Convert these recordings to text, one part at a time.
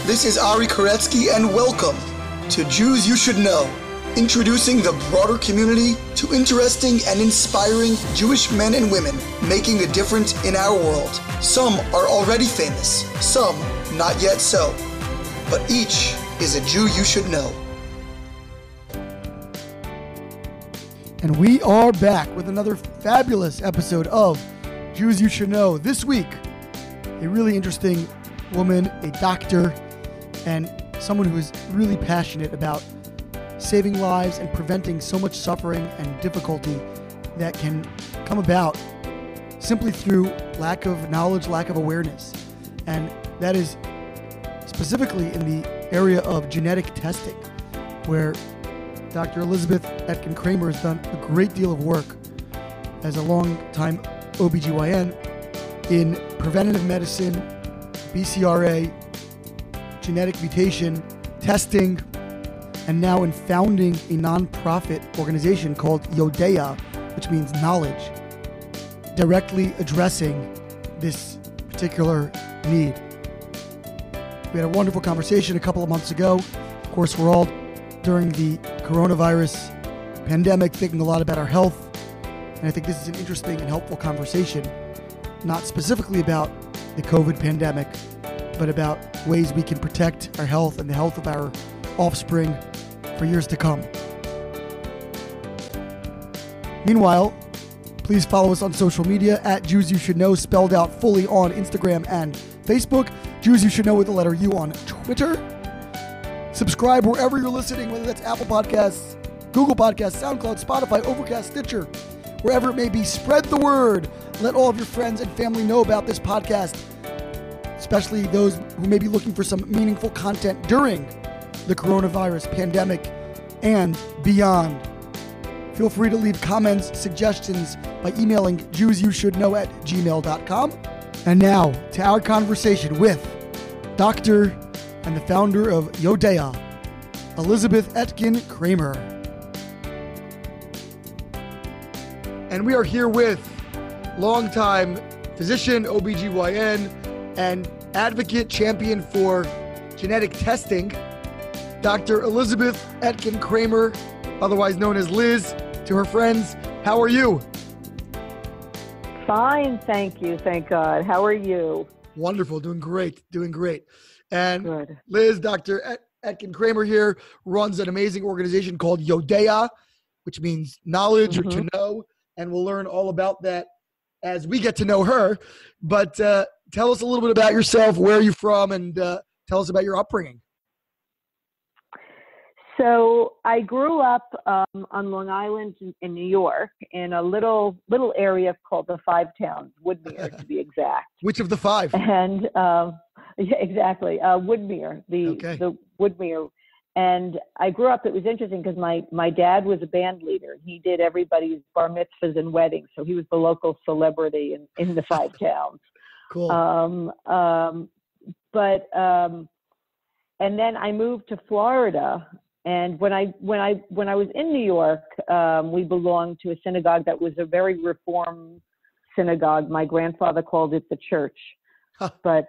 This is Ari Koretsky, and welcome to Jews You Should Know, introducing the broader community to interesting and inspiring Jewish men and women making a difference in our world. Some are already famous, some not yet so, but each is a Jew you should know. And we are back with another fabulous episode of Jews You Should Know. This week, a really interesting woman, a doctor, and someone who is really passionate about saving lives and preventing so much suffering and difficulty that can come about simply through lack of knowledge, lack of awareness. And that is specifically in the area of genetic testing, where Dr. Elizabeth Etkin-Kramer has done a great deal of work as a long-time OBGYN in preventative medicine, BCRA, genetic mutation testing, and now in founding a nonprofit organization called Yodeah, which means knowledge, directly addressing this particular need. We had a wonderful conversation a couple of months ago. Of course, we're all during the coronavirus pandemic thinking a lot about our health, and I think this is an interesting and helpful conversation, not specifically about the COVID pandemic, but about ways we can protect our health and the health of our offspring for years to come. Meanwhile, please follow us on social media at Jews You Should Know, spelled out fully, on Instagram and Facebook. Jews You Should Know with the letter U on Twitter. Subscribe wherever you're listening, whether that's Apple Podcasts, Google Podcasts, SoundCloud, Spotify, Overcast, Stitcher, wherever it may be. Spread the word. Let all of your friends and family know about this podcast, especially those who may be looking for some meaningful content during the coronavirus pandemic and beyond. Feel free to leave comments, suggestions by emailing jewsyoushouldknow@gmail.com. And now to our conversation with Dr. and the founder of Yodeah, Elizabeth Etkin-Kramer. And we are here with longtime physician, OBGYN, and advocate champion for genetic testing, Dr. Elizabeth Etkin-Kramer, otherwise known as Liz to her friends. How are you? Fine, thank you. Thank God. How are you? Wonderful. Doing great. And good. Liz, Dr. Etkin-Kramer here, runs an amazing organization called Yodeah, which means knowledge or to know. And we'll learn all about that as we get to know her. But tell us a little bit about yourself. Where are you from? And tell us about your upbringing. So I grew up on Long Island in New York in a little area called the Five Towns, Woodmere to be exact. Which of the five? And yeah, exactly, Woodmere, the Woodmere. And I grew up, it was interesting because my dad was a band leader. He did everybody's bar mitzvahs and weddings. So he was the local celebrity in the Five Towns. Cool. And then I moved to Florida. And when I was in New York, we belonged to a synagogue that was a very reform synagogue. My grandfather called it the church, but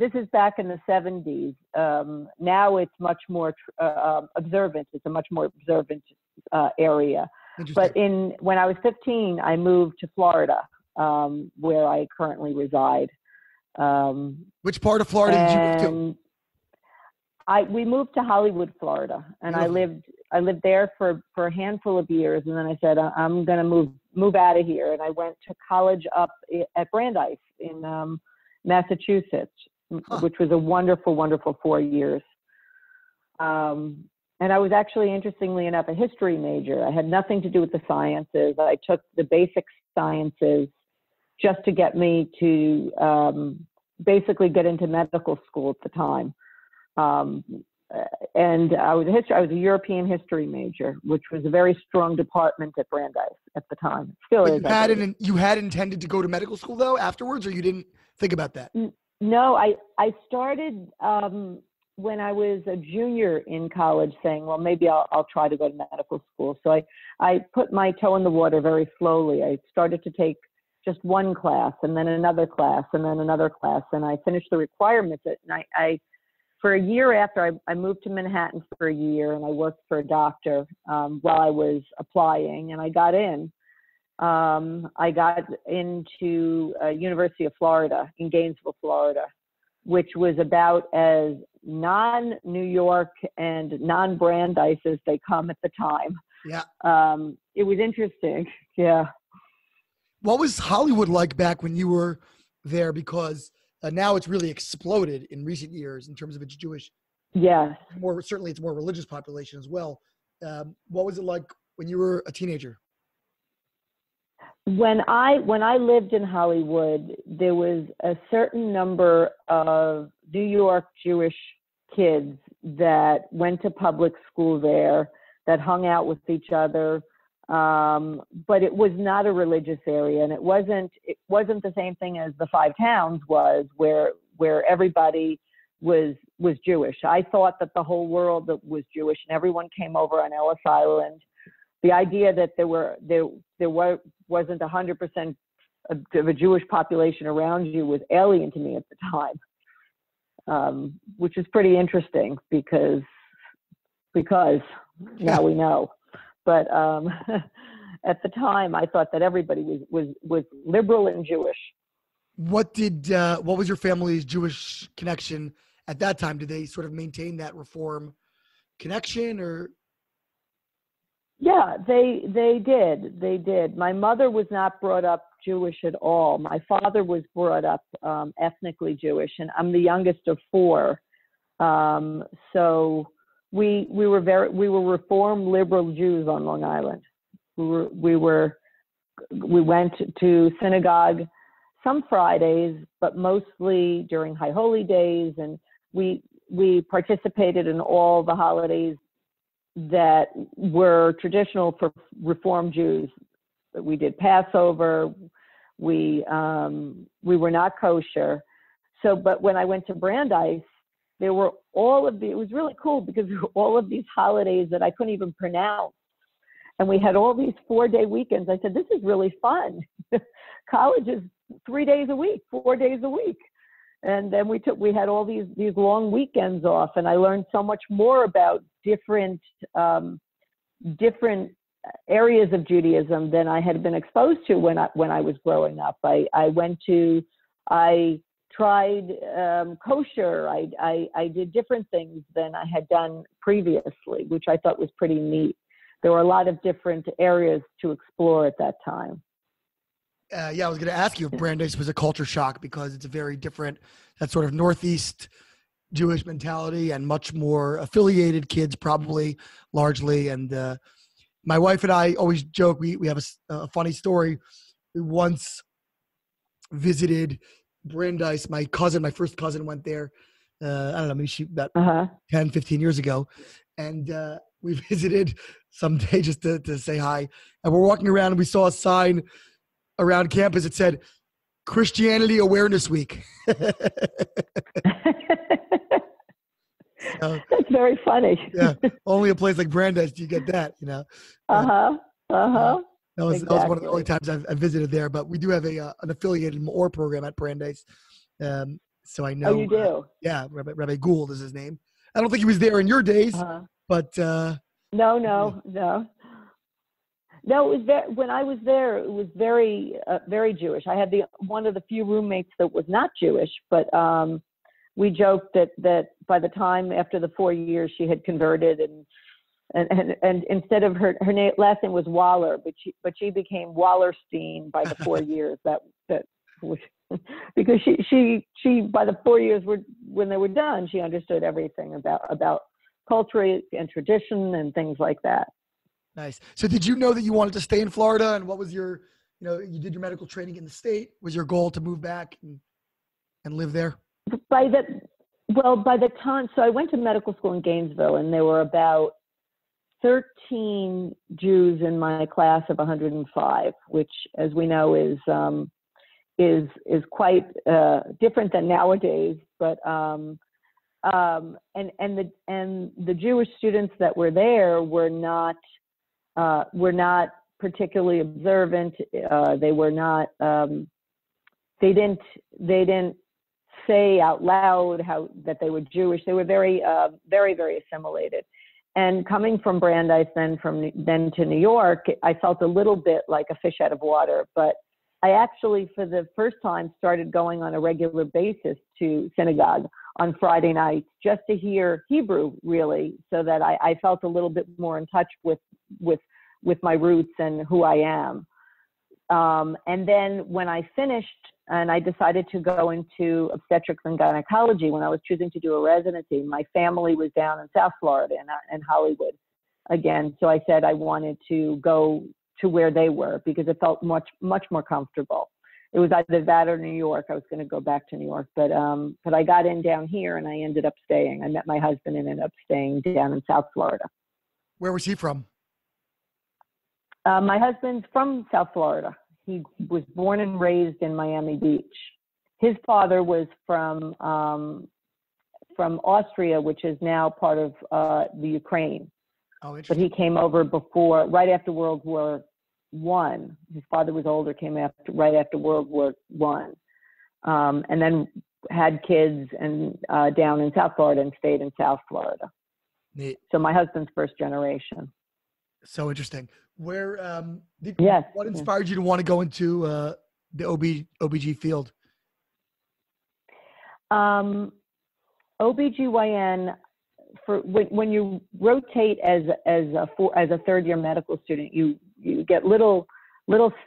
this is back in the 70s. Now it's much more observant. It's a much more observant area. But when I was 15, I moved to Florida, where I currently reside. Which part of Florida did you move to? We moved to Hollywood, Florida, and I lived there for a handful of years, and then I said I'm going to move out of here, and I went to college up at Brandeis in Massachusetts, which was a wonderful, wonderful 4 years. And I was actually, interestingly enough, a history major. I had nothing to do with the sciences. I took the basic sciences just to get me to basically get into medical school at the time. And I was a European history major, which was a very strong department at Brandeis at the time. It still is. You had intended to go to medical school though afterwards, or you didn't think about that? No, I started when I was a junior in college, saying, well, maybe I'll try to go to medical school. So I put my toe in the water very slowly. I started to take just one class and then another class and then another class. And I finished the requirements. And I for a year after I moved to Manhattan for a year, and I worked for a doctor while I was applying, and I got in. I got into University of Florida in Gainesville, Florida, which was about as non-New York and non-Brandeis as they come at the time. Yeah. It was interesting. Yeah. What was Hollywood like back when you were there? Because now it's really exploded in recent years in terms of its Jewish. Yes. Certainly it's more religious population as well. What was it like when you were a teenager? When I lived in Hollywood, there was a certain number of New York Jewish kids that went to public school there, that hung out with each other. But it was not a religious area, and it wasn't the same thing as the Five Towns was, where everybody was Jewish. I thought that the whole world was Jewish, and everyone came over on Ellis Island. The idea that there wasn't 100% of a Jewish population around you was alien to me at the time, which is pretty interesting because now we know. But at the time, I thought that everybody was liberal and Jewish. What was your family's Jewish connection at that time? Did they sort of maintain that Reform connection, or? Yeah, they did. My mother was not brought up Jewish at all. My father was brought up ethnically Jewish, and I'm the youngest of four. So we were Reform liberal Jews on Long Island. We went to synagogue some Fridays, but mostly during High Holy Days, and we participated in all the holidays that were traditional for Reform Jews. We did Passover. We were not kosher. So, but when I went to Brandeis, there were it was really cool because there were all of these holidays that I couldn't even pronounce. And we had all these 4-day weekends. I said, this is really fun. College is 3 days a week, 4 days a week. And then we had all these long weekends off, and I learned so much more about different areas of Judaism than I had been exposed to when I was growing up. I tried kosher. I did different things than I had done previously, which I thought was pretty neat. There were a lot of different areas to explore at that time. Yeah, I was going to ask you if Brandeis was a culture shock, because it's a very different, that sort of Northeast Jewish mentality, and much more affiliated kids, probably largely. And my wife and I always joke, we have a funny story. We once visited Brandeis. My first cousin went there. I don't know, maybe about 10, 15 years ago. And we visited someday just to say hi. And we're walking around, and we saw a sign around campus. It said, Christianity Awareness Week. That's very funny. Yeah, only a place like Brandeis do you get that, you know. That was one of the only times I visited there. But we do have an affiliated MOR program at Brandeis. So I know. Oh, you do? Yeah, Rabbi Gould is his name. I don't think he was there in your days, but. No. No, it was when I was there, it was very, very Jewish. I had one of the few roommates that was not Jewish, but we joked that by the time after the 4 years she had converted, and instead of her last name was Waller, but she became Wallerstein by the 4 years. That was because she by the 4 years when they were done, she understood everything about culture and tradition and things like that. Nice. So did you know that you wanted to stay in Florida, and what was your, you did your medical training in the state? Was your goal to move back and live there? By the time, so I went to medical school in Gainesville, and there were about 13 Jews in my class of 105, which, as we know, is quite different than nowadays. But and the Jewish students that were there were not particularly observant. They were not. They didn't say out loud that they were Jewish. They were very, very assimilated. And coming from Brandeis, then to New York, I felt a little bit like a fish out of water. But I actually, for the first time, started going on a regular basis to synagogue on Friday nights just to hear Hebrew, really, so that I felt a little bit more in touch with my roots and who I am. And then when I finished and I decided to go into obstetrics and gynecology, when I was choosing to do a residency, my family was down in South Florida and Hollywood again. So I said I wanted to go to where they were because it felt much more comfortable. It was either that or New York. I was going to go back to New York, but I got in down here and I ended up staying. I met my husband and ended up staying down in South Florida. Where was he from? My husband's from South Florida. He was born and raised in Miami Beach. His father was from Austria, which is now part of the Ukraine. Oh, but he came over right after World War I. His father was older, right after World War I, and then had kids and down in South Florida and stayed in South Florida. Neat. So my husband's first generation. So interesting. What inspired you to want to go into the OBG field? OBGYN, when you rotate as a third year medical student, you get little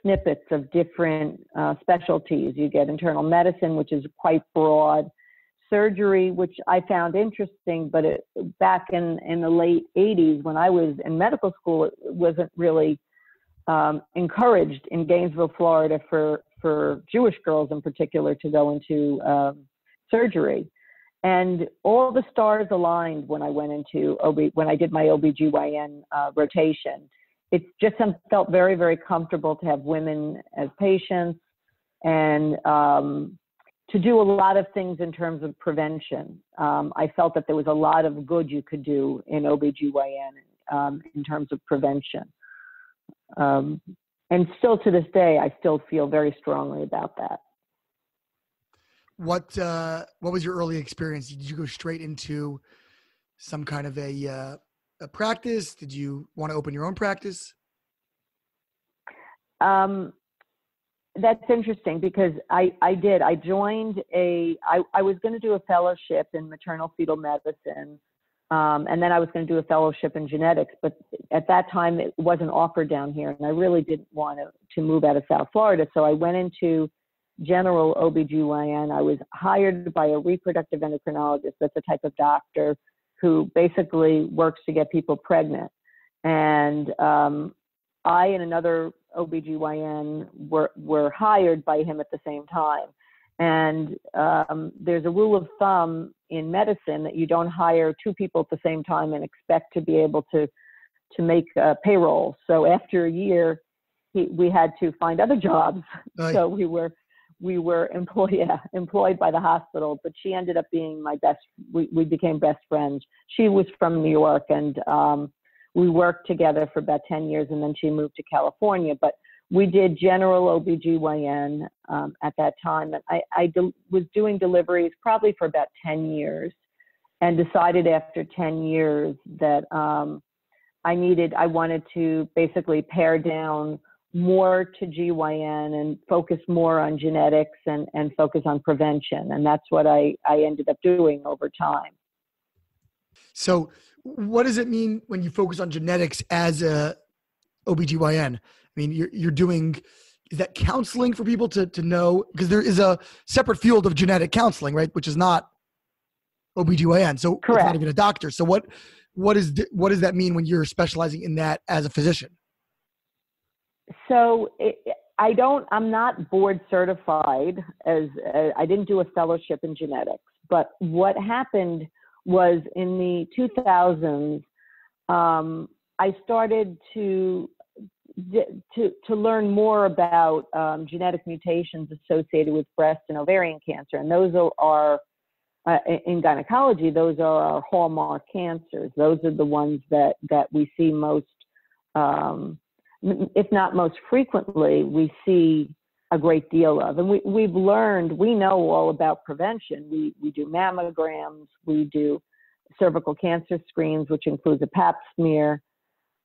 snippets of different specialties. You get internal medicine, which is quite broad, surgery, which I found interesting, but back in the late 80s when I was in medical school, it wasn't really encouraged in Gainesville, Florida for Jewish girls in particular to go into surgery. And all the stars aligned when I went into when I did my OBGYN rotation. It just felt very, very comfortable to have women as patients and to do a lot of things in terms of prevention. I felt that there was a lot of good you could do in OBGYN in terms of prevention. And still to this day, I still feel very strongly about that. What was your early experience? Did you go straight into some kind of a practice? Did you want to open your own practice? That's interesting because I did. I joined I was going to do a fellowship in maternal fetal medicine, and then I was going to do a fellowship in genetics, but at that time it wasn't offered down here, and I really didn't want to move out of South Florida. So I went into general OBGYN. I was hired by a reproductive endocrinologist. That's a type of doctor who basically works to get people pregnant. And I and another OBGYN were hired by him at the same time. And there's a rule of thumb in medicine that you don't hire two people at the same time and expect to be able to make payroll. So after a year, we had to find other jobs. Right. So we were employed by the hospital, but she ended up being we became best friends. She was from New York, and we worked together for about 10 years, and then she moved to California. But we did general OBGYN at that time. And I was doing deliveries probably for about 10 years and decided after 10 years that I wanted to basically pare down more to GYN and focus more on genetics and focus on prevention. And that's what I ended up doing over time. So what does it mean when you focus on genetics as a OBGYN? I mean, you're doing, is that counseling for people to know? Because there is a separate field of genetic counseling, right? Which is not OBGYN. So Correct. It's not even a doctor. So what does that mean when you're specializing in that as a physician? So I'm not board certified I didn't do a fellowship in genetics, but what happened was in the 2000s, I started to learn more about genetic mutations associated with breast and ovarian cancer. And those are in gynecology, those are our hallmark cancers. Those are the ones that we see most if not most frequently, we see a great deal of. And we know all about prevention. We do mammograms, we do cervical cancer screens, which includes a pap smear.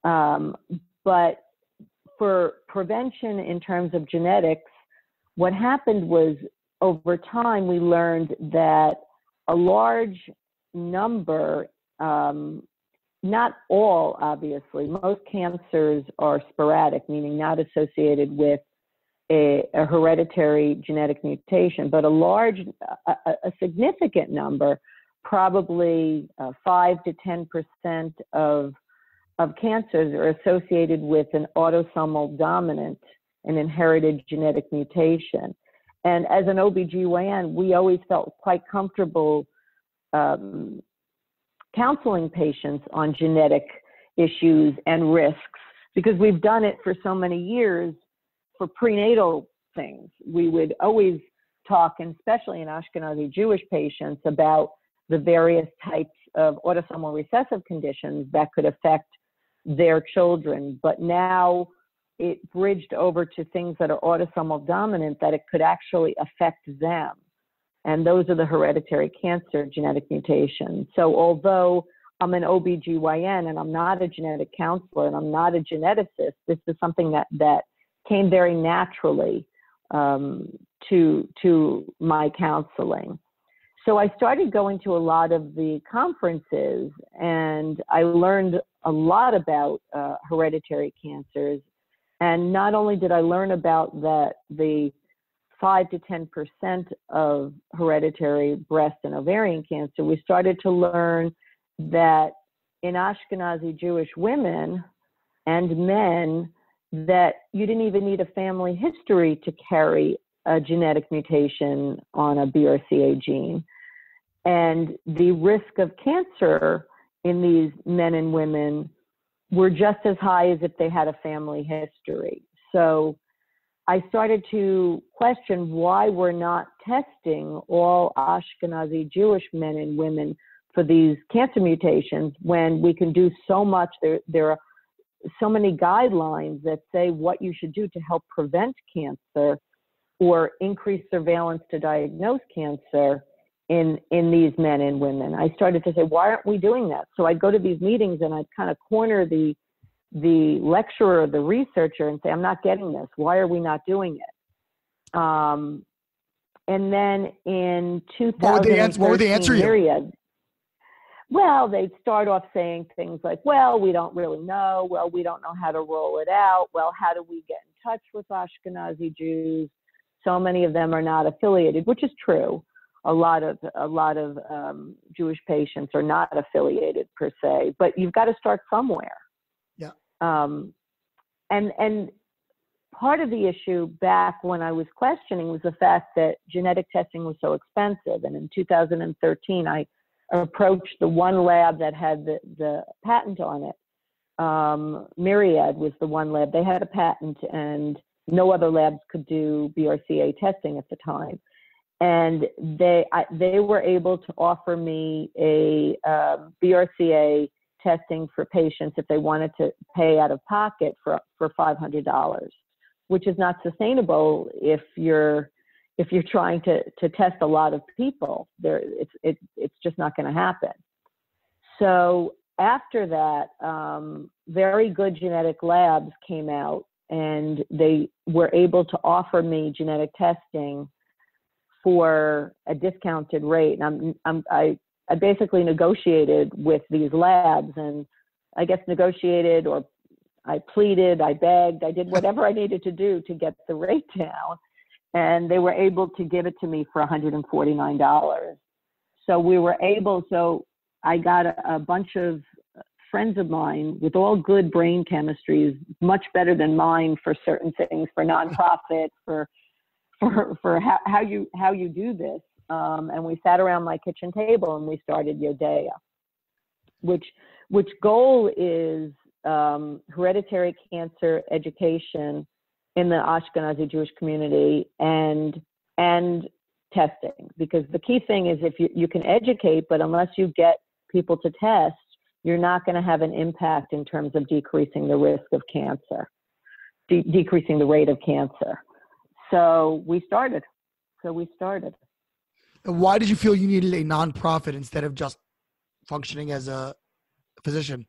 But for prevention in terms of genetics, what happened was over time we learned that a large number, not all obviously, most cancers are sporadic, meaning not associated with a hereditary genetic mutation, but a significant number, probably 5 to 10% of cancers are associated with an autosomal dominant, an inherited genetic mutation. And as an OBGYN, we always felt quite comfortable counseling patients on genetic issues and risks, because we've done it for so many years for prenatal things. We would always talk, and especially in Ashkenazi Jewish patients, about the various types of autosomal recessive conditions that could affect their children. But now it bridged over to things that are autosomal dominant, that it could actually affect them. And those are the hereditary cancer genetic mutations. So although I'm an OBGYN and I'm not a genetic counselor and I'm not a geneticist, this is something that came very naturally to my counseling. So I started going to a lot of the conferences, and I learned a lot about hereditary cancers. And not only did I learn about the 5 to 10% of hereditary breast and ovarian cancer, we started to learn that in Ashkenazi Jewish women and men, that you didn't even need a family history to carry a genetic mutation on a BRCA gene. And the risk of cancer in these men and women were just as high as if they had a family history. So I started to question why we're not testing all Ashkenazi Jewish men and women for these cancer mutations when we can do so much. There are so many guidelines that say what you should do to help prevent cancer or increase surveillance to diagnose cancer in these men and women. I started to say, why aren't we doing that? So I'd go to these meetings and I'd kind of corner the lecturer or the researcher and say, I'm not getting this. Why are we not doing it? And then in 2013, what would they answer you? Myriad, well, they'd start off saying things like, well, we don't really know. Well, we don't know how to roll it out. Well, how do we get in touch with Ashkenazi Jews? So many of them are not affiliated, which is true. A lot of Jewish patients are not affiliated per se, but you've got to start somewhere. Yeah. And part of the issue back when I was questioning was the fact that genetic testing was so expensive. And in 2013, I approached the one lab that had the patent on it. Myriad was the one lab. They had a patent, and no other labs could do BRCA testing at the time. And they were able to offer me a BRCA testing for patients if they wanted to pay out of pocket for $500, which is not sustainable if you're trying to test a lot of people. It's just not going to happen. So after that, very good genetic labs came out, and they were able to offer me genetic testing for a discounted rate. And I basically negotiated with these labs, and I guess negotiated, or I pleaded, I begged, I did whatever I needed to do to get the rate down. And they were able to give it to me for $149. So I got a bunch of friends of mine with all good brain chemistries, much better than mine for certain things, for nonprofit, for how you do this. And we sat around my kitchen table and we started Yodeah, which goal is hereditary cancer education in the Ashkenazi Jewish community and testing. Because the key thing is, if you can educate, but unless you get people to test, you're not going to have an impact in terms of decreasing the risk of cancer. decreasing the rate of cancer. So we started. And why did you feel you needed a nonprofit instead of just functioning as a physician?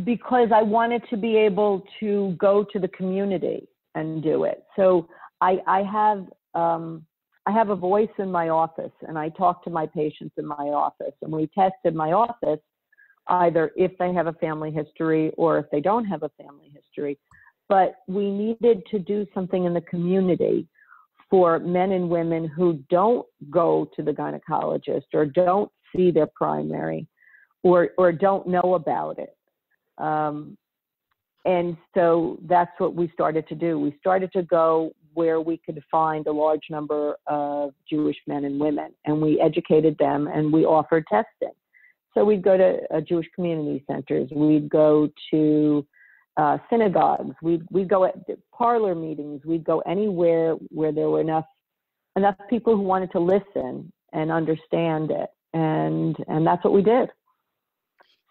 Because I wanted to be able to go to the community and do it. So I have a voice in my office, and I talk to my patients in my office, and we test in my office either if they have a family history or if they don't have a family history. But we needed to do something in the community for men and women who don't go to the gynecologist or don't see their primary or don't know about it. And so that's what we started to do. We started to go where we could find a large number of Jewish men and women, and we educated them and we offered testing. So we'd go to Jewish community centers, we'd go to synagogues, we'd go at parlor meetings, we'd go anywhere where there were enough people who wanted to listen and understand it, and that's what we did.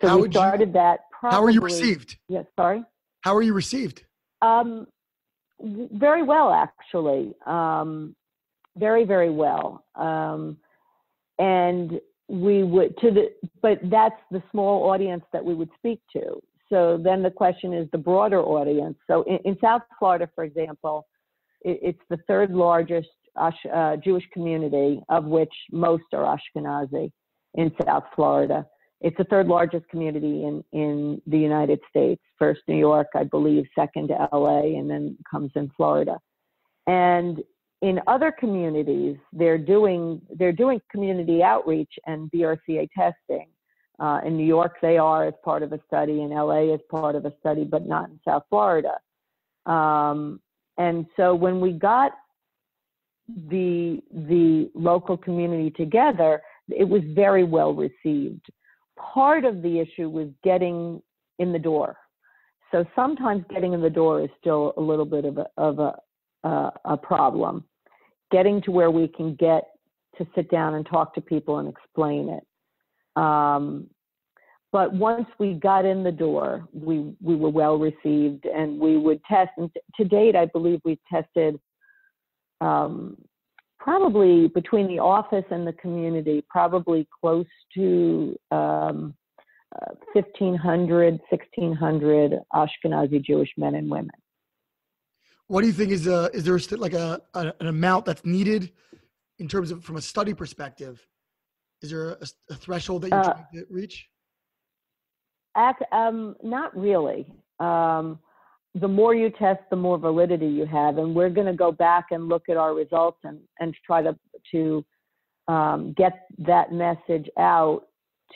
So we started that. How were you received? Yes, sorry. How were you received? Very well, actually. Very, very well. And we would but that's the small audience that we would speak to. So then the question is the broader audience. So in South Florida, for example, it's the third largest Jewish community, of which most are Ashkenazi in South Florida. It's the third largest community in the United States. First New York, I believe, second LA, and then comes in Florida. And in other communities, they're doing community outreach and BRCA testing. In New York, they are as part of a study. In LA, as part of a study, but not in South Florida. And so when we got the local community together, it was very well received. Part of the issue was getting in the door. So sometimes getting in the door is still a little bit of a problem. Getting to where we can get to sit down and talk to people and explain it. But once we got in the door, we were well received, and we would test. And to date, I believe we've tested probably between the office and the community, probably close to 1,500, 1,600 Ashkenazi Jewish men and women. What do you think is there like an amount that's needed in terms of, from a study perspective? Is there a threshold that you're trying to reach? Not really. The more you test, the more validity you have, and we're going to go back and look at our results and try to get that message out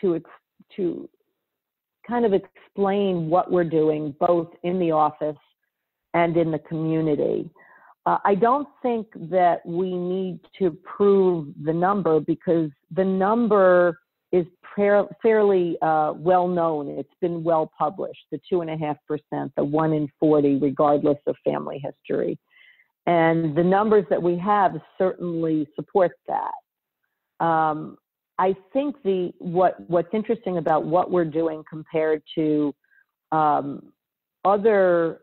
to kind of explain what we're doing both in the office and in the community. I don't think that we need to prove the number, because the number is fairly well known. It's been well published, the 2.5%, the 1 in 40, regardless of family history. And the numbers that we have certainly support that. I think what's interesting about what we're doing compared to other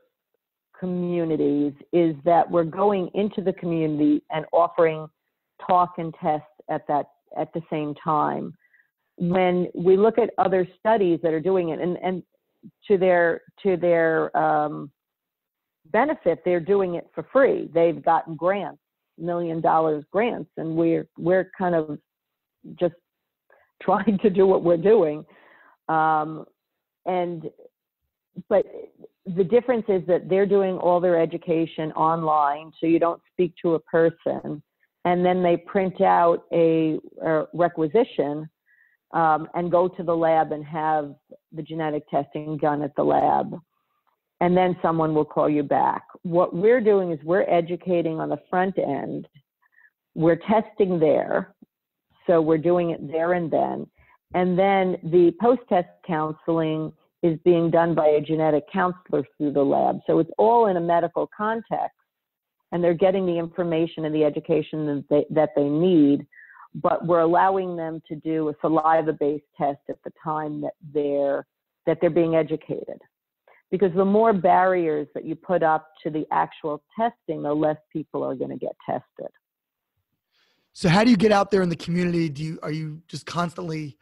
communities is that we're going into the community and offering talk and tests at the same time. When we look at other studies that are doing it, and to their benefit, they're doing it for free. They've gotten grants, $1 million grants, and we're kind of just trying to do what we're doing. But the difference is that they're doing all their education online, so you don't speak to a person, and then they print out a requisition and go to the lab and have the genetic testing done at the lab. And then someone will call you back. What we're doing is we're educating on the front end. We're testing there. So we're doing it there and then. And then the post-test counseling is being done by a genetic counselor through the lab. So it's all in a medical context, and they're getting the information and the education that they need. But we're allowing them to do a saliva-based test at the time that they're being educated. because the more barriers that you put up to the actual testing, the less people are going to get tested. So how do you get out there in the community? Are you just constantly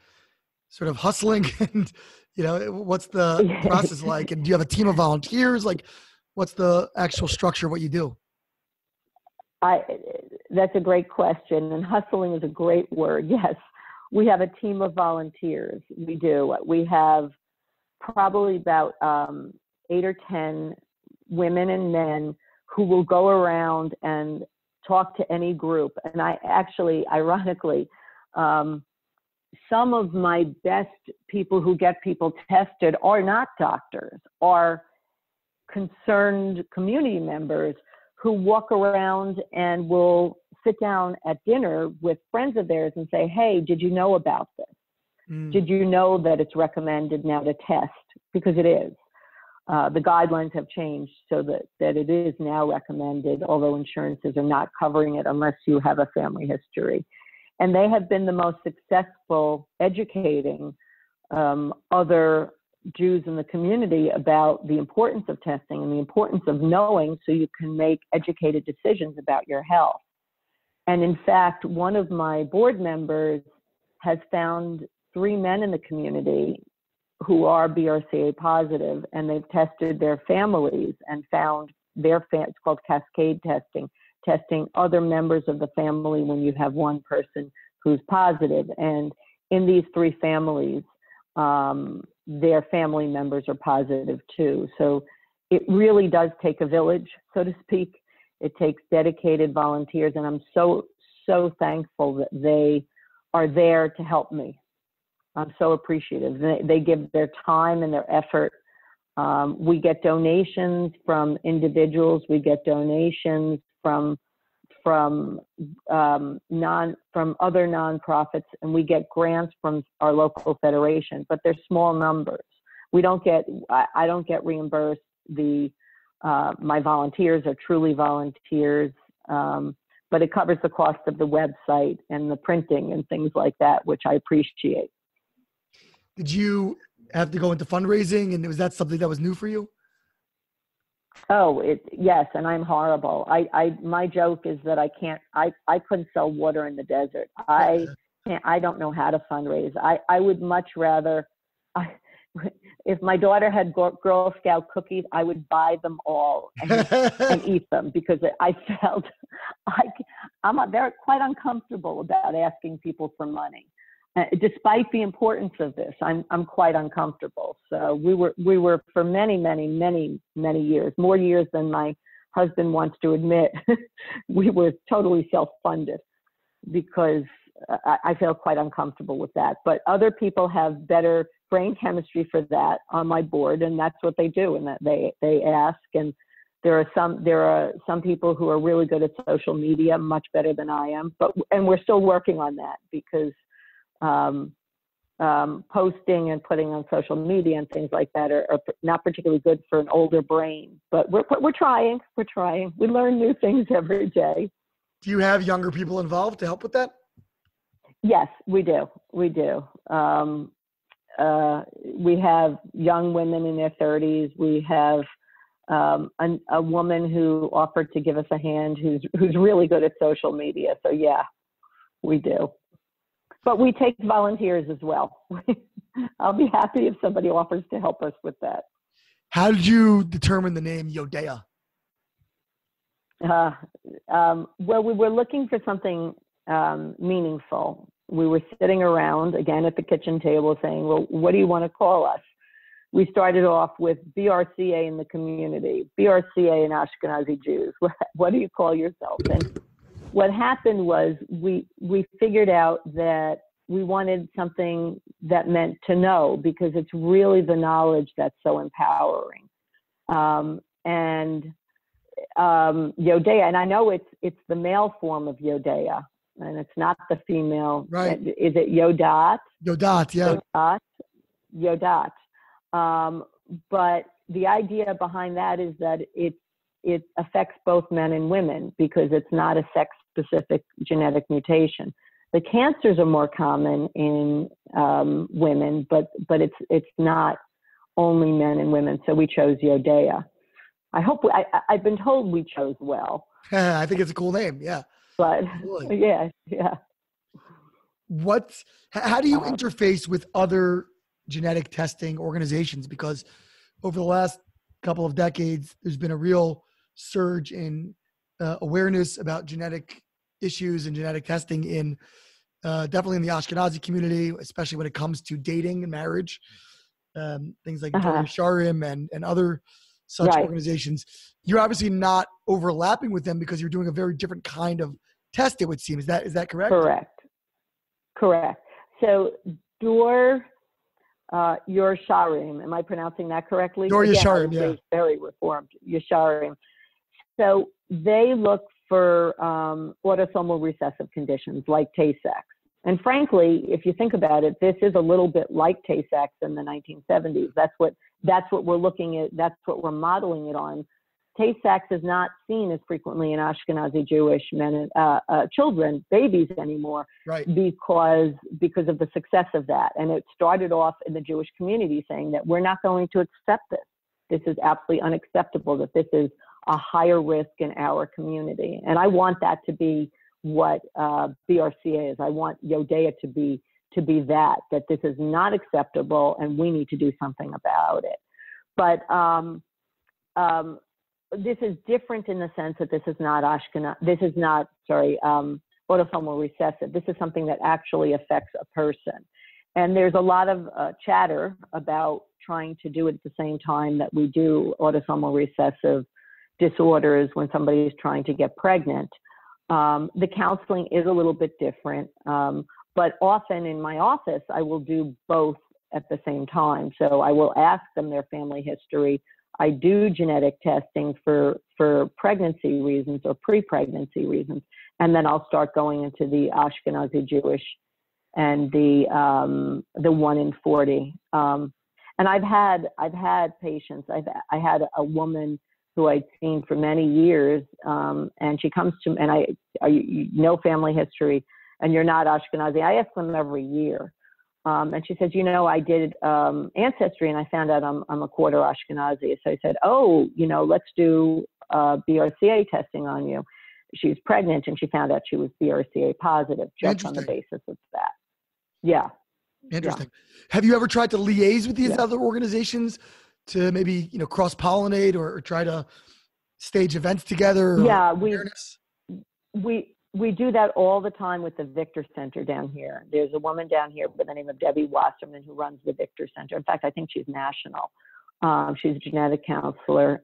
sort of hustling and, what's the process like? And do you have a team of volunteers? Like, what's the actual structure of what you do? That's a great question. And hustling is a great word. Yes. We have a team of volunteers. We do. We have probably about 8 or 10 women and men who will go around and talk to any group. And ironically, some of my best people who get people tested are not doctors, are concerned community members who walk around and will sit down at dinner with friends of theirs and say, hey, did you know about this? Did you know that it's recommended now to test? Because it is. The guidelines have changed so that it is now recommended, although insurances are not covering it unless you have a family history. And they have been the most successful educating other Jews in the community about the importance of testing and the importance of knowing so you can make educated decisions about your health. And in fact, one of my board members has found 3 men in the community who are BRCA positive, and they've tested their families and found it's called cascade testing other members of the family when you have one person who's positive. And in these 3 families, their family members are positive too. So it really does take a village, so to speak. It takes dedicated volunteers, and I'm so, so thankful that they are there to help me. I'm so appreciative. They give their time and their effort. We get donations from individuals. We get donations from other nonprofits, and we get grants from our local federation, but they're small numbers. I don't get reimbursed. My volunteers are truly volunteers, but it covers the cost of the website and the printing and things like that, which I appreciate. Did you have to go into fundraising, and was that something that was new for you? Oh, yes, and I'm horrible. My joke is that I couldn't sell water in the desert. I don't know how to fundraise. I would much rather, if my daughter had Girl Scout cookies, I would buy them all and eat them, because I felt they're quite uncomfortable about asking people for money. Despite the importance of this, I'm quite uncomfortable. So we were for many, many, many, many years, more years than my husband wants to admit, we were totally self-funded, because I felt quite uncomfortable with that. But other people have better brain chemistry for that on my board, and that's what they do, and that they ask. And there are some people who are really good at social media, much better than I am. And we're still working on that, because posting and putting on social media and things like that are not particularly good for an older brain. But we're trying. We learn new things every day. Do you have younger people involved to help with that? Yes, we do. We have young women in their 30s. We have a woman who offered to give us a hand who's really good at social media. So yeah, we do. But we take volunteers as well. I'll be happy if somebody offers to help us with that. How did you determine the name Yodeah? Well, we were looking for something meaningful. We were sitting around, again, at the kitchen table saying, well, what do you want to call us? We started off with BRCA in the community, BRCA and Ashkenazi Jews. What do you call yourself? And what happened was we figured out that we wanted something that meant to know, because it's really the knowledge that's so empowering. And Yodeah, and I know it's the male form of Yodeah, and it's not the female. Right. Is it Yodat? Yodat, yeah. Yodat. But the idea behind that is that it affects both men and women, because it's not a sex-specific genetic mutation. The cancers are more common in women, but it's not only men and women. So we chose Yodeah. I've been told we chose well. I think it's a cool name. Yeah. But Absolutely. yeah. How do you interface with other genetic testing organizations? Because over the last couple of decades, there's been a real surge in awareness about genetic issues and genetic testing in definitely in the Ashkenazi community, especially when it comes to dating and marriage. Things like Yodeah and other such organizations. You're obviously not overlapping with them because you're doing a very different kind of test, it would seem. Is that correct? Correct. So your Yesharim, am I pronouncing that correctly? Your Yesharim, yeah. Very reformed, Yesharim. So they look for autosomal recessive conditions like Tay-Sachs. And frankly, if you think about it, this is a little bit like Tay-Sachs in the 1970s. That's what we're looking at. That's what we're modeling it on. Tay-Sachs is not seen as frequently in Ashkenazi Jewish men, children, babies anymore, right? Because of the success of that. And it started off in the Jewish community saying that we're not going to accept this. This is absolutely unacceptable. That this is a higher risk in our community. And I want that to be what BRCA is. I want Yodeah to be that this is not acceptable and we need to do something about it. But this is different in the sense that this is not autosomal recessive. This is something that actually affects a person. And there's a lot of chatter about trying to do it at the same time that we do autosomal recessive disorders when somebody is trying to get pregnant. The counseling is a little bit different, but often in my office, I will do both at the same time. So I will ask them their family history. I do genetic testing for pregnancy reasons or pre-pregnancy reasons, and then I'll start going into the Ashkenazi Jewish and the 1 in 40. And I've had patients. I had a woman who I'd seen for many years, and she comes to me, and you know family history, and you're not Ashkenazi. I ask them every year. And she says, I did Ancestry, and I found out I'm a quarter Ashkenazi. So I said, let's do BRCA testing on you. She was pregnant, and she found out she was BRCA positive just on the basis of that. Yeah. Interesting. Yeah. Have you ever tried to liaise with these other organizations to maybe, cross-pollinate or try to stage events together? Yeah, we do that all the time with the Victor Center down here. There's a woman down here by the name of Debbie Wasserman who runs the Victor Center. In fact, I think she's national. She's a genetic counselor.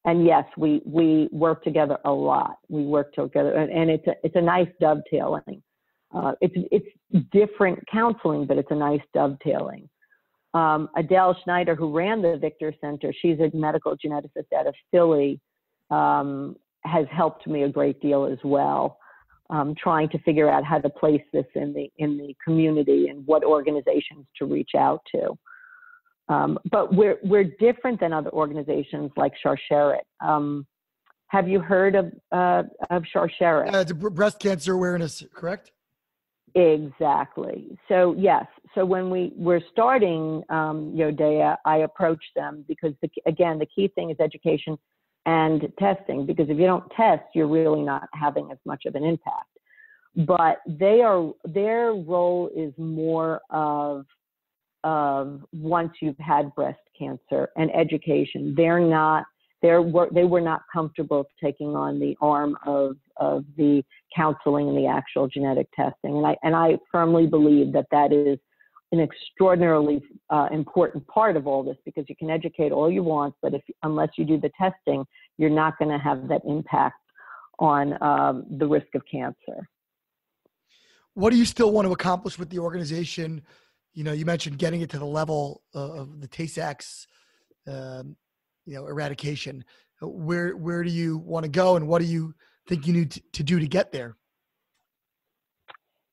And yes, we work together a lot. We work together, and it's a nice dovetailing. It's different counseling, but it's a nice dovetailing. Adele Schneider, who ran the Victor Center, she's a medical geneticist out of Philly, has helped me a great deal as well, trying to figure out how to place this in the community and what organizations to reach out to. But we're different than other organizations like Sharsheret. Have you heard of Sharsheret? It's a breast cancer awareness, correct? Exactly. So yes. So when we're starting Yodeah, I approach them because the key thing is education and testing, because if you don't test, you're really not having as much of an impact. But their role is more of once you've had breast cancer and education. They were not comfortable taking on the arm of the counseling and the actual genetic testing. And I firmly believe that is an extraordinarily important part of all this, because you can educate all you want, but unless you do the testing, you're not going to have that impact on the risk of cancer. What do you still want to accomplish with the organization? You mentioned getting it to the level of the Tay-Sachs, eradication. Where do you want to go, and what do you think you need to do to get there?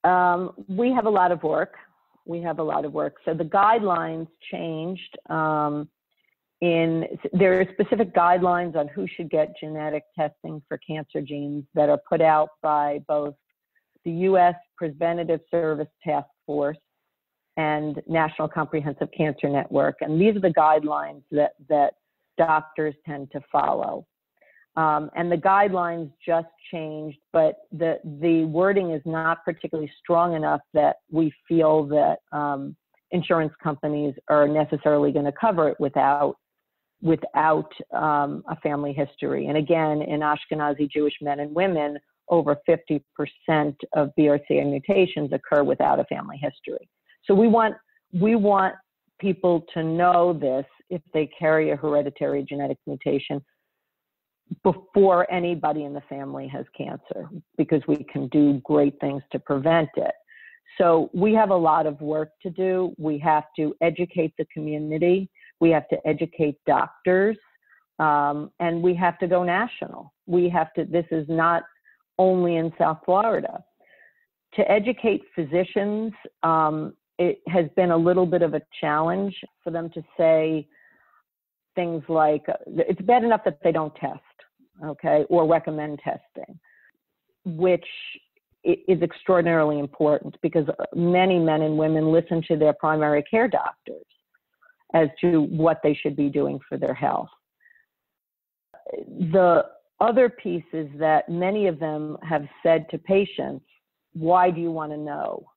We have a lot of work. So the guidelines changed. There are specific guidelines on who should get genetic testing for cancer genes that are put out by both the U.S. Preventative Service Task Force and National Comprehensive Cancer Network. And these are the guidelines that doctors tend to follow. And the guidelines just changed, but the wording is not particularly strong enough that we feel that insurance companies are necessarily going to cover it without a family history. And again, in Ashkenazi Jewish men and women, over 50% of BRCA mutations occur without a family history. So we want people to know this if they carry a hereditary genetic mutation before anybody in the family has cancer, because we can do great things to prevent it. So we have a lot of work to do. We have to educate the community. We have to educate doctors, and we have to go national. This is not only in South Florida. To educate physicians, it has been a little bit of a challenge for them to say things like, it's bad enough that they don't test, okay, or recommend testing, which is extraordinarily important because many men and women listen to their primary care doctors as to what they should be doing for their health. The other piece is that many of them have said to patients, why do you want to know?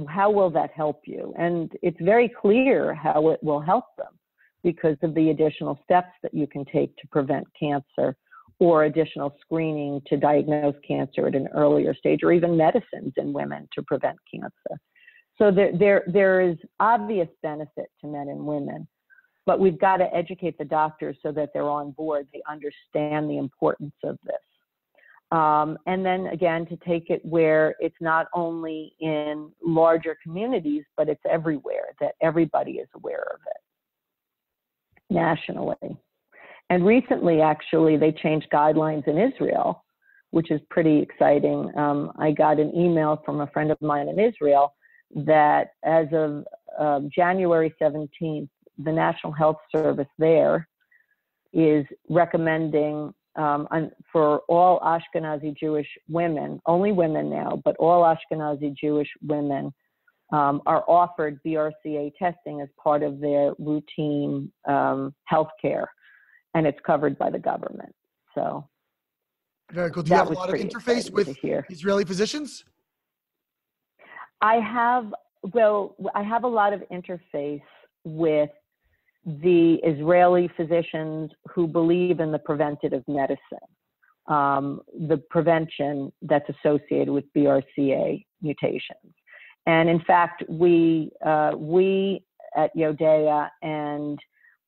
How will that help you? And it's very clear how it will help them because of the additional steps that you can take to prevent cancer, or additional screening to diagnose cancer at an earlier stage, or even medicines in women to prevent cancer. So there is obvious benefit to men and women, but we've got to educate the doctors so that they're on board, they understand the importance of this. And then again, to take it where it's not only in larger communities, but it's everywhere, that everybody is aware of it nationally. And recently, actually, they changed guidelines in Israel, which is pretty exciting. I got an email from a friend of mine in Israel that as of January 17th, the National Health Service there is recommending for all Ashkenazi Jewish women, only women now, but all Ashkenazi Jewish women are offered BRCA testing as part of their routine health care, and it's covered by the government. So very cool. Do you have a lot of interface with Israeli physicians? I have a lot of interface with the Israeli physicians who believe in the preventative medicine, the prevention that's associated with BRCA mutations. And in fact, we at Yodeah and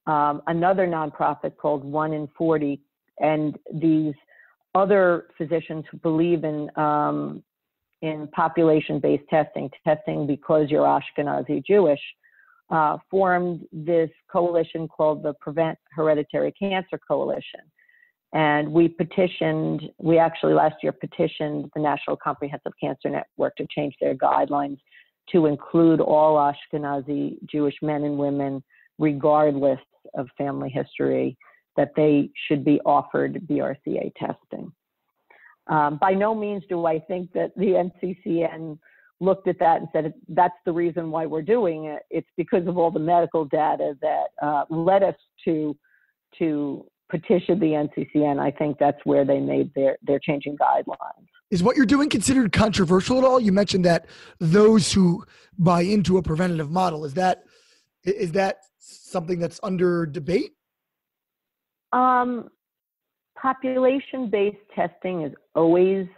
another nonprofit called 1 in 40, and these other physicians who believe in population-based testing because you're Ashkenazi Jewish, formed this coalition called the Prevent Hereditary Cancer Coalition. And we actually last year petitioned the National Comprehensive Cancer Network to change their guidelines to include all Ashkenazi Jewish men and women, regardless of family history, that they should be offered BRCA testing. By no means do I think that the NCCN looked at that and said, that's the reason why we're doing it. It's because of all the medical data that led us to petition the NCCN. I think that's where they made their changing guidelines. Is what you're doing considered controversial at all? You mentioned that those who buy into a preventative model, is that something that's under debate? Population-based testing is always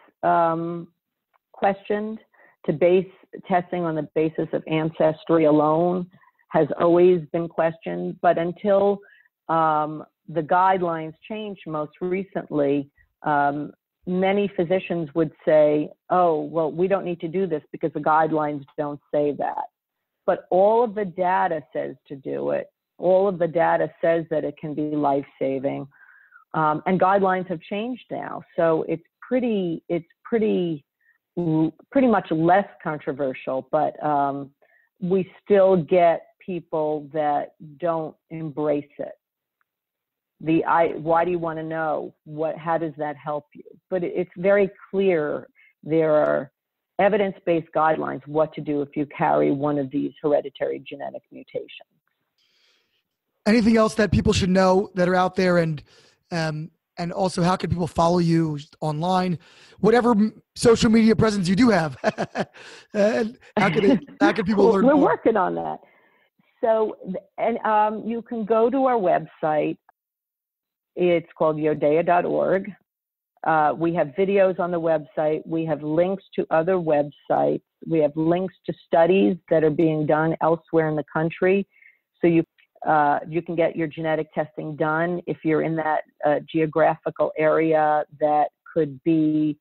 questioned. To base testing on the basis of ancestry alone has always been questioned. But until the guidelines changed most recently, many physicians would say, oh, well, we don't need to do this because the guidelines don't say that. But all of the data says to do it. All of the data says that it can be life-saving. And guidelines have changed now. So it's pretty much less controversial, but we still get people that don't embrace it. Why do you want to know? How does that help you? But it's very clear there are evidence-based guidelines what to do if you carry one of these hereditary genetic mutations. Anything else that people should know that are out there, and also how can people follow you online, whatever social media presence you do have? And how can people learn We're more? working on that. So, and you can go to our website. It's called Yodeah.org. We have videos on the website. We have links to other websites. We have links to studies that are being done elsewhere in the country. So you can get your genetic testing done if you're in that geographical area that could be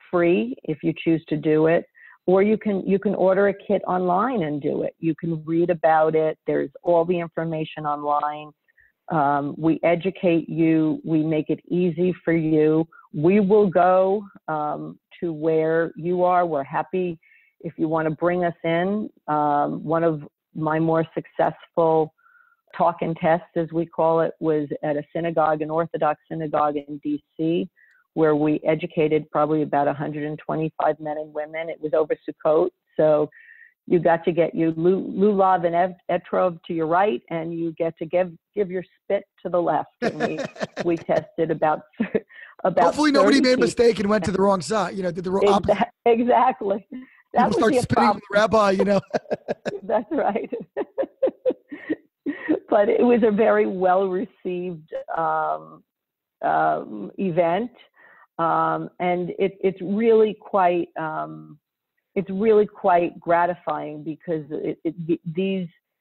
free if you choose to do it. Or you can order a kit online and do it. You can read about it. There's all the information online. We educate you. We make it easy for you. We will go to where you are. We're happy if you want to bring us in. One of my more successful talk and tests, as we call it, was at a synagogue, an Orthodox synagogue in D.C., where we educated probably about 125 men and women. It was over Sukkot, so you got to get your lulav and etrog to your right, and you get to give your spit to the left. And we tested about Hopefully nobody made a people. mistake and went to the wrong side. Did the wrong opposite. Exactly. That People start spitting on the rabbi. That's right. But it was a very well received event, and it's really quite gratifying because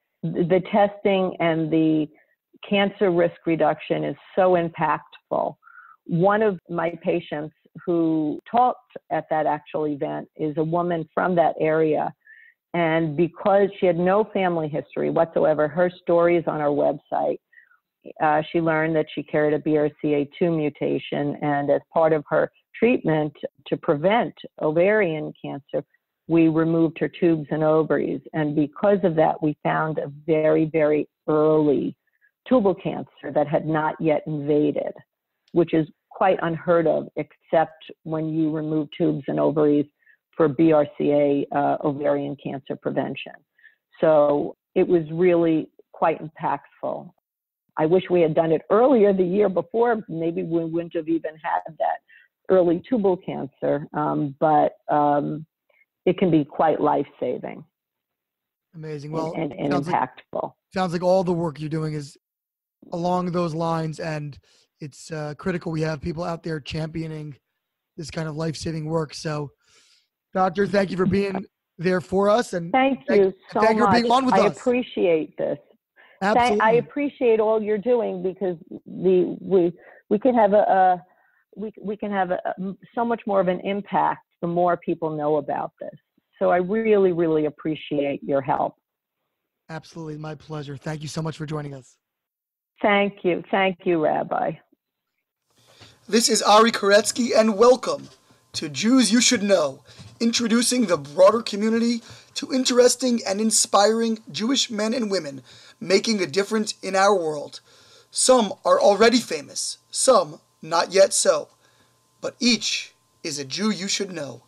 the testing and the cancer risk reduction is so impactful. One of my patients who talked at that actual event is a woman from that area. And because she had no family history whatsoever, her story is on our website. She learned that she carried a BRCA2 mutation, and as part of her treatment to prevent ovarian cancer, we removed her tubes and ovaries. And because of that, we found a very, very early tubal cancer that had not yet invaded, which is quite unheard of, except when you remove tubes and ovaries for BRCA ovarian cancer prevention. So it was really quite impactful. I wish we had done it earlier the year before. Maybe we wouldn't have even had that early tubal cancer, but it can be quite life-saving. Amazing. Well, and impactful. Sounds like all the work you're doing is along those lines, and it's critical we have people out there championing this kind of life-saving work. So, Doctor, thank you for being there for us, and thank you so much. Thank you for being on with us. I appreciate this. Absolutely. I appreciate all you're doing, because we can have so much more of an impact the more people know about this. So I really, really appreciate your help. Absolutely, my pleasure. Thank you so much for joining us. Thank you, Rabbi. This is Ari Koretsky, and welcome to Jews You Should Know, introducing the broader community to interesting and inspiring Jewish men and women making a difference in our world. Some are already famous, some not yet so, but each is a Jew you should know.